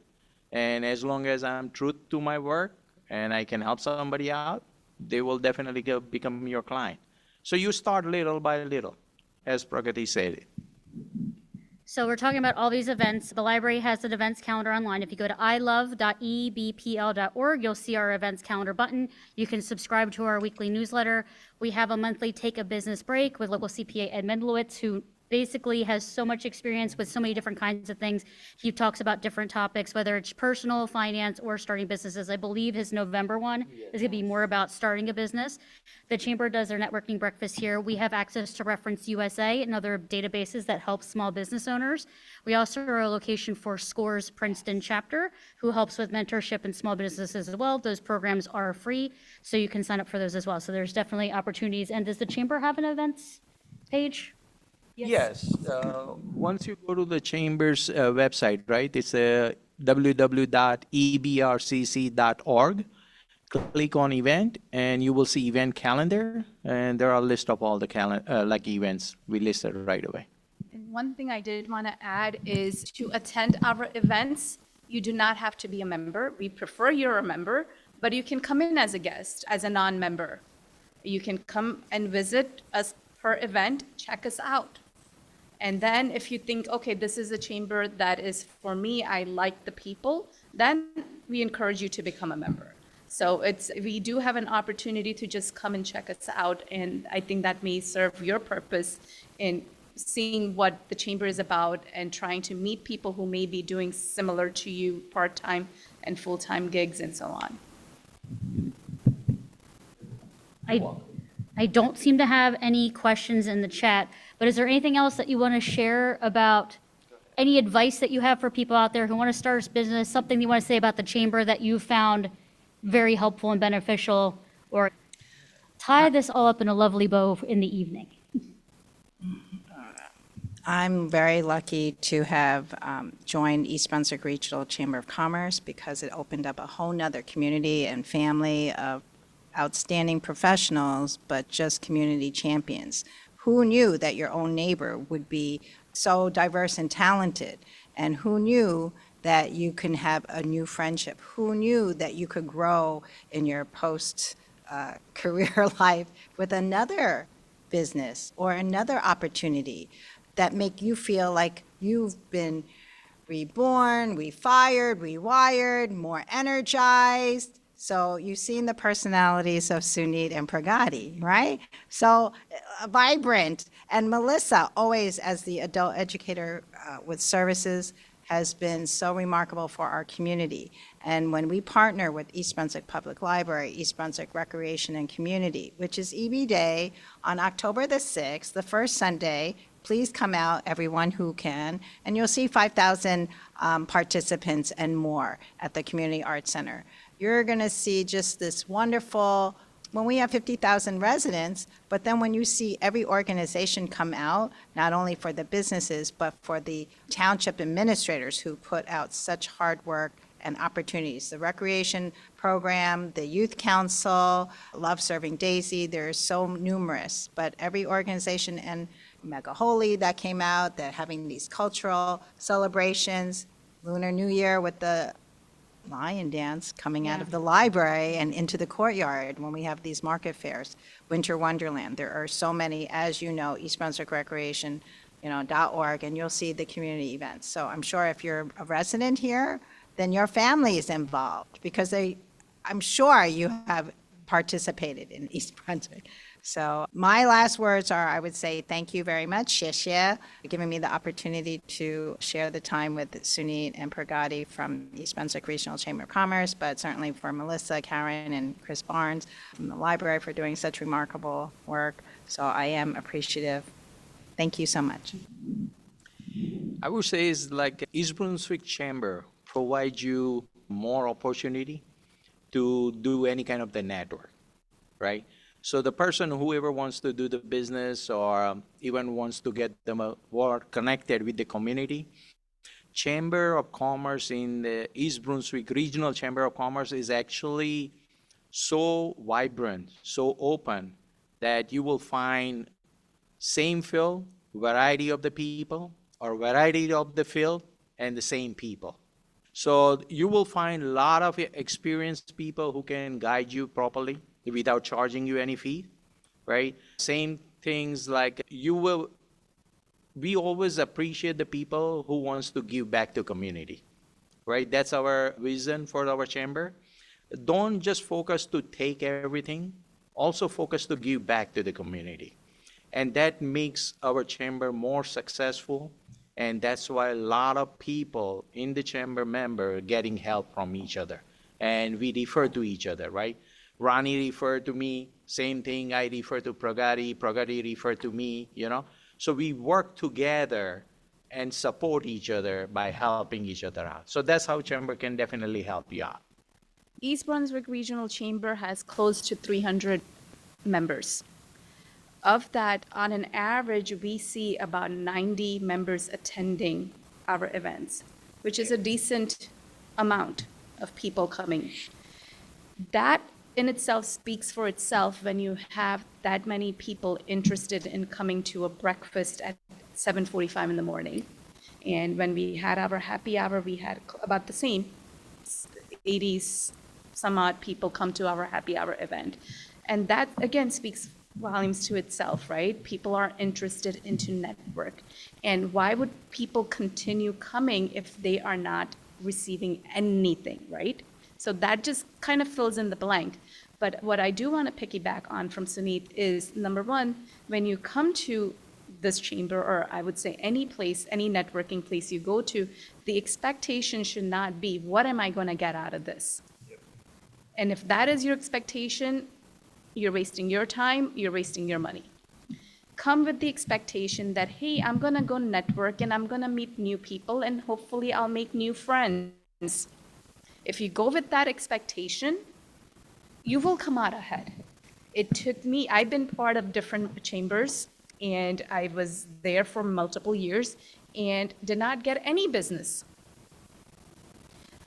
Speaker 2: And as long as I'm true to my work and I can help somebody out, they will definitely become your client. So you start little by little, as Pragati said it.
Speaker 1: So we're talking about all these events. The library has an events calendar online. If you go to ilove.ebpl.org, you'll see our events calendar button. You can subscribe to our weekly newsletter. We have a monthly Take a Business Break with local CPA Ed Mendlowitz, who basically has so much experience with so many different kinds of things. He talks about different topics, whether it's personal, finance, or starting businesses. I believe his November one is going to be more about starting a business. The Chamber does their networking breakfast here. We have access to Reference USA and other databases that help small business owners. We also are a location for SCORE's Princeton chapter, who helps with mentorship in small businesses as well. Those programs are free, so you can sign up for those as well. So there's definitely opportunities. And does the Chamber have an events page?
Speaker 2: Yes. Once you go to the Chamber's website, right, it's www.ebrcc.org. Click on event, and you will see event calendar, and there are a list of all the events we listed right away.
Speaker 3: And one thing I did want to add is to attend our events, you do not have to be a member. We prefer you're a member, but you can come in as a guest, as a non-member. You can come and visit us per event, check us out. And then if you think, okay, this is a chamber that is for me, I like the people, then we encourage you to become a member. So we do have an opportunity to just come and check us out, and I think that may serve your purpose in seeing what the chamber is about and trying to meet people who may be doing similar to you, part-time and full-time gigs and so on.
Speaker 1: I don't seem to have any questions in the chat, but is there anything else that you want to share about any advice that you have for people out there who want to start a business, something you want to say about the chamber that you found very helpful and beneficial, or tie this all up in a lovely bow in the evening?
Speaker 4: I'm very lucky to have joined East Brunswick Regional Chamber of Commerce because it opened up a whole nother community and family of outstanding professionals, but just community champions. Who knew that your own neighbor would be so diverse and talented? And who knew that you can have a new friendship? Who knew that you could grow in your post-career life with another business or another opportunity that make you feel like you've been reborn, refired, rewired, more energized? So you've seen the personalities of Sunit and Pragati, right? So vibrant. And Melissa, always as the adult educator with services, has been so remarkable for our community. And when we partner with East Brunswick Public Library, East Brunswick Recreation and Community, which is EB Day on October the 6th, the first Sunday, please come out, everyone who can, and you'll see 5,000 participants and more at the Community Arts Center. You're going to see just this wonderful, when we have 50,000 residents, but then when you see every organization come out, not only for the businesses, but for the township administrators who put out such hard work and opportunities. The recreation program, the youth council, Love Serving Daisy, they're so numerous, but every organization, and Mega Holy that came out, they're having these cultural celebrations, Lunar New Year with the lion dance coming out
Speaker 1: Yeah.
Speaker 4: of the library and into the courtyard when we have these market fairs. Winter Wonderland, there are so many, as you know, East Brunswick Recreation, .org, and you'll see the community events. So I'm sure if you're a resident here, then your family is involved because I'm sure you have participated in East Brunswick. So my last words are, I would say thank you very much, 谢谢, for giving me the opportunity to share the time with Sunit and Pragati from East Brunswick Regional Chamber of Commerce, but certainly for Melissa, Karen, and Chris Barnes from the library for doing such remarkable work. So I am appreciative. Thank you so much.
Speaker 2: I would say it's like East Brunswick Chamber provides you more opportunity to do any kind of the network, right? So the person, whoever wants to do the business or even wants to get them more connected with the community, Chamber of Commerce in the East Brunswick Regional Chamber of Commerce is actually so vibrant, so open that you will find same field, variety of the people, or variety of the field, and the same people. So you will find a lot of experienced people who can guide you properly without charging you any fee, right? Same things like we always appreciate the people who wants to give back to community, right? That's our vision for our chamber. Don't just focus to take everything, also focus to give back to the community. And that makes our chamber more successful. And that's why a lot of people in the chamber member getting help from each other. And we refer to each other, right? Ronnie referred to me, same thing, I refer to Pragati referred to me, So we work together and support each other by helping each other out. So that's how chamber can definitely help you out.
Speaker 3: East Brunswick Regional Chamber has close to 300 members. Of that, on an average, we see about 90 members attending our events, which is a decent amount of people coming. That in itself speaks for itself when you have that many people interested in coming to a breakfast at 7:45 in the morning. And when we had our happy hour, we had about the same, 80 some odd people come to our happy hour event. And that, again, speaks volumes to itself, right? People are interested into network. And why would people continue coming if they are not receiving anything, right? So that just kind of fills in the blank. But what I do want to piggyback on from Sunit is, number one, when you come to this chamber, or I would say any place, any networking place you go to, the expectation should not be, what am I going to get out of this? And if that is your expectation, you're wasting your time, you're wasting your money. Come with the expectation that, hey, I'm going to go network and I'm going to meet new people and hopefully I'll make new friends. If you go with that expectation, you will come out ahead. It took me, I've been part of different chambers and I was there for multiple years and did not get any business.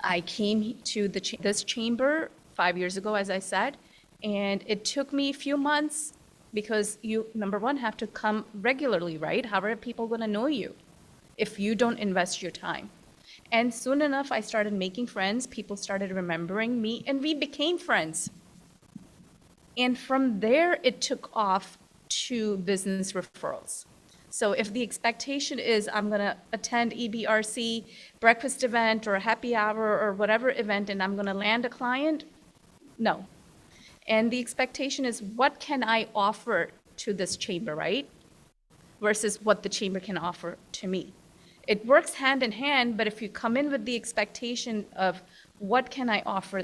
Speaker 3: I came to this chamber 5 years ago, as I said, and it took me a few months because you, number one, have to come regularly, right? How are people going to know you if you don't invest your time? And soon enough, I started making friends. People started remembering me, and we became friends. And from there, it took off to business referrals. So if the expectation is I'm going to attend EBRC breakfast event or a happy hour or whatever event, and I'm going to land a client, no. And the expectation is, what can I offer to this chamber, right? Versus what the chamber can offer to me. It works hand in hand, but if you come in with the expectation of what can I offer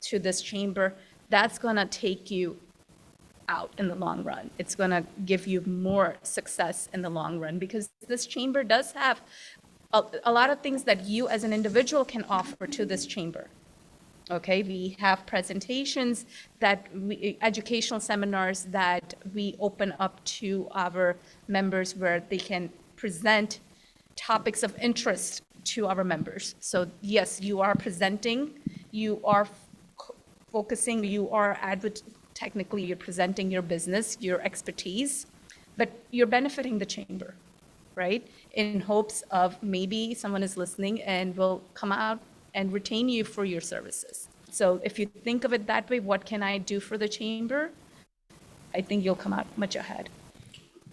Speaker 3: to this chamber, that's going to take you out in the long run. It's going to give you more success in the long run because this chamber does have a lot of things that you as an individual can offer to this chamber. Okay, we have presentations educational seminars that we open up to our members where they can present topics of interest to our members. So yes, you are presenting, you are focusing, you are technically you're presenting your business, your expertise, but you're benefiting the chamber, right? In hopes of maybe someone is listening and will come out and retain you for your services. So if you think of it that way, what can I do for the chamber? I think you'll come out much ahead.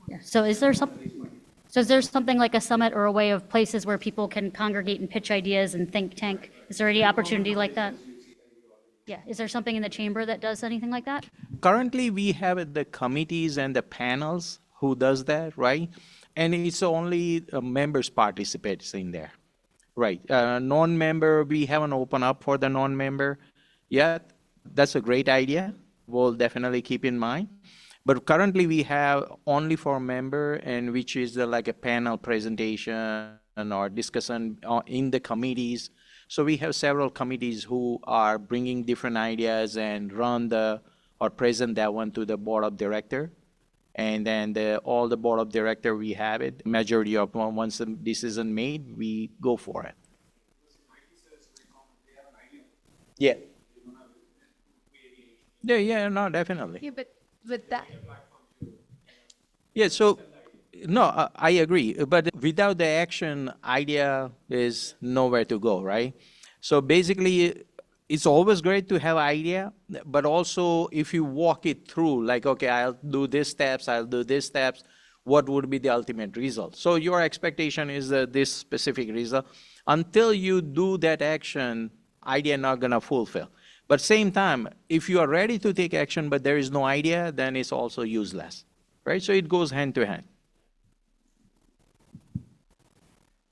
Speaker 1: Yeah. So is there something like a summit or a way of places where people can congregate and pitch ideas and think tank? Is there any opportunity like that? Yeah. Is there something in the chamber that does anything like that?
Speaker 2: Currently, we have the committees and the panels who does that, right? And it's only members participates in there, right? Non-member, we haven't opened up for the non-member yet. That's a great idea. We'll definitely keep in mind. But currently, we have only for member, and which is like a panel presentation or discussion in the committees. So we have several committees who are bringing different ideas and or present that one to the board of director. And then all the board of director, we have it. Majority of once the decision made, we go for it. Yeah. Yeah, no, definitely.
Speaker 3: Yeah, but with that,
Speaker 2: Yeah, so, no, I agree. But without the action, idea is nowhere to go, right? So basically, it's always great to have idea, but also if you walk it through, like, okay, I'll do these steps, what would be the ultimate result? So your expectation is this specific result. Until you do that action, idea not gonna fulfill. But same time, if you are ready to take action, but there is no idea, then it's also useless, right? So it goes hand to hand.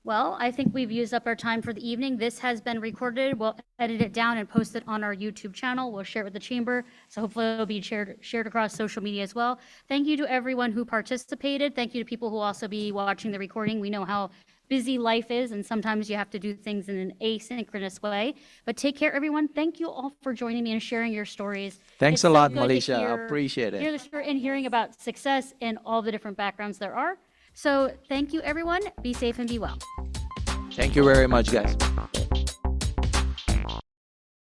Speaker 1: Well, I think we've used up our time for the evening. This has been recorded. We'll edit it down and post it on our YouTube channel. We'll share it with the chamber. So hopefully it'll be shared across social media as well. Thank you to everyone who participated. Thank you to people who will also be watching the recording. We know how busy life is, and sometimes you have to do things in an asynchronous way. But take care, everyone. Thank you all for joining me and sharing your stories.
Speaker 2: Thanks
Speaker 1: It's
Speaker 2: a
Speaker 1: so
Speaker 2: lot,
Speaker 1: good to
Speaker 2: Malaysia.
Speaker 1: hear-
Speaker 2: Appreciate it.
Speaker 1: hear the story and hearing about success and all the different backgrounds there are. So thank you, everyone. Be safe and be well.
Speaker 2: Thank you very much, guys.